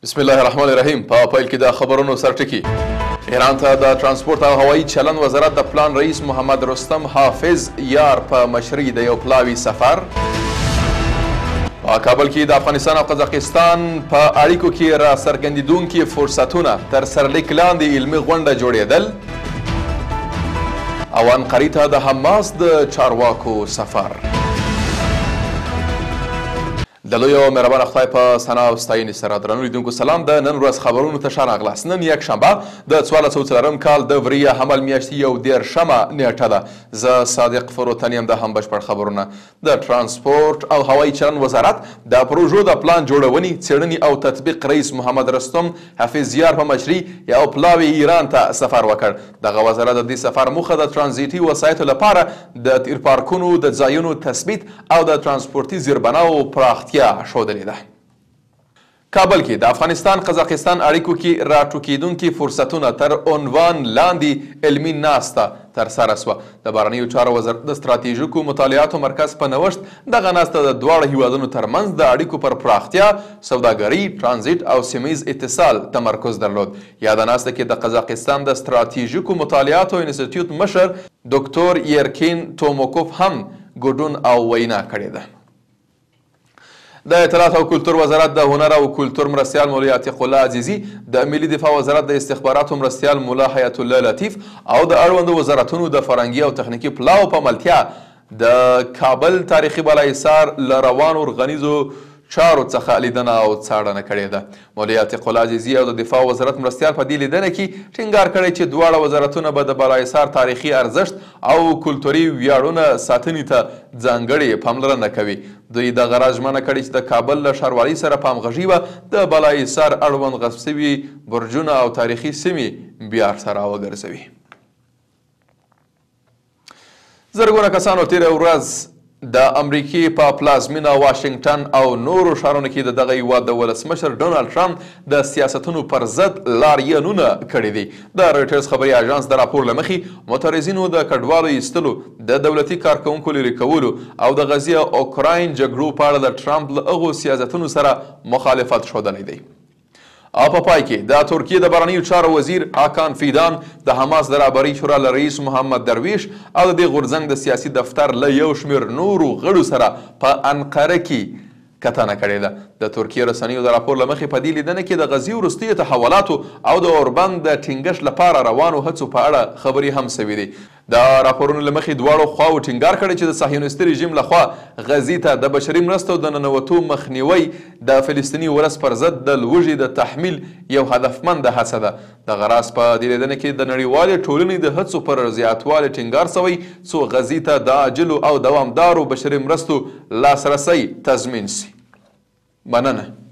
بسم الله الرحمن الرحیم. په پیل کې د خبرونو سرټکی. ایران ته د ترانسپورت او هوایي چلند وزارت د پلان رئیس محمد رستم حافظ یار په مشرۍ د یو پلاوي سفر. په کابل کې د افغانستان او قزاقستان په اړیکو کې را څرګندېدونکي فرصتونه تر سرلیک لاندې علمي غونډه جوړېدل. او انقرې ته د حماس د چارواکو سفر. د لوی او مهربان خدای په ثنا او ستاینې سره درنو لیدونکو سلام. د نن ورځ خبرونو ته ښه راغلاست. نن یکشنبه د 1404 کال د وریه حمل میاشتې 11 نیټه ده. زه صادق فروتن یم. د هم بشپړ خبرونه. د ترانسپورت او هوایي چلند وزارت د پروژو د پلان جوړونې څېړنې او تطبیق رئیس محمد رستم حافظ یار په مشرۍ یو پلاوي ایران ته سفر وکړ. دغه وزارت د دې سفر موخه د ترانزیتي وسایطو لپاره د تیر پارکونو د ځایونو تثبیت او د ترانسپورتي زیربناو پراختیا ښودلې ده. کابل کې د افغانستان قزاقستان اړیکو کې راټوکېدونکي فرصتونه تر عنوان لاندې علمي ناسته ترسره سوه. د بهرنیو چارو وزارت د ستراتیژیکو مطالعاتو مرکز په نوښت دغه ناسته د دواړو هیوادونو ترمنځ د اړیکو پر پراختیا، سوداګري، ترانزیت او سیمه اتصال تمرکز درلود. یاده ناسته کې د قزاقستان د ستراتیژیکو مطالعاتو انسټیټیوټ مشر ډاکټر یرکین توموکوف هم ګډون او وینا کړې ده. د اطلاعات او کلتور وزارت د هنر او کلتور مرستیال مولوي عتیق الله عزیزي، د ملي دفاع وزارت د استخباراتو مرستیال مولا حیات الله لطیف او د اړوندو وزارتونو د فرهنګي او تخنیکي پلاو په ملتیا د کابل تاریخي بالاحصار له روانو ورغنیزو چارو څخه لیدنه او څارنه کړې ده. مولوي عتیق الله عزیزي او د دفاع وزارت مرستیال په دې لیدنه کې ټینګار کړی چې دواړه وزارتونه به د بالاحصار تاریخي ارزښت او کلتوري ویاړونه ساتنې ته ځانګړې پاملرنه کوي. دوی دغه راز ژمنه کړې چې د کابل له ښاروالۍ سره په همغږي به د بالاحصار اړوند غصب سوي برجونه او تاریخي سیمې بیا سره وګرځوي. زرګونه کسانو تېره ورځ د امریکې په پلازمینه واشنګټن او نورو ښارونو کې د دغه هیواد د ولسمشر ډونالډ ټرمپ د سیاستونو پر ضد لاریونونه کړي دي. د رویټرز خبري اژانس د راپور له مخې معترضینو د کډوالو ایستلو، د دولتي کارکوونکو لرې کولو او د غزې او اوکراین جګړو په اړه د ټرمپ له هغو سیاستونو سره مخالفت ښودلی دی. او په پای کې د ترکیې د بهرنیو چارو وزیر هاکان فیدان د حماس د رهبرۍ شورا له رئیس محمد درویش او د دې غورځنګ د سیاسي دفتر له یو شمېر نورو غړو سره په انقره کې کتنه کړې ده. د ترکیې رسنیو د راپور له مخې په دې لیدنه کې د غزې وروستیو تحولاتو او د اوربند د ټینګښت لپاره روانو هڅو په اړه خبرې هم سوي دي. د راپورونو له مخې دواړو خواو ټینګار کړی چې د صهیونیستي رژیم لخوا غزې ته د بشري مرستو د ننوتو مخنیوی د فلسطیني ولس پر ضد د لوږې د تحمیل یو هدفمنده هڅه ده. دغه راز په دې لیدنه کې د نړیوالې ټولنې د هڅو پر زیاتوالي ټینګار سوی څو غزې ته د عاجلو او دوامدارو بشري مرستو لاسرسی تضمین سي. مننه.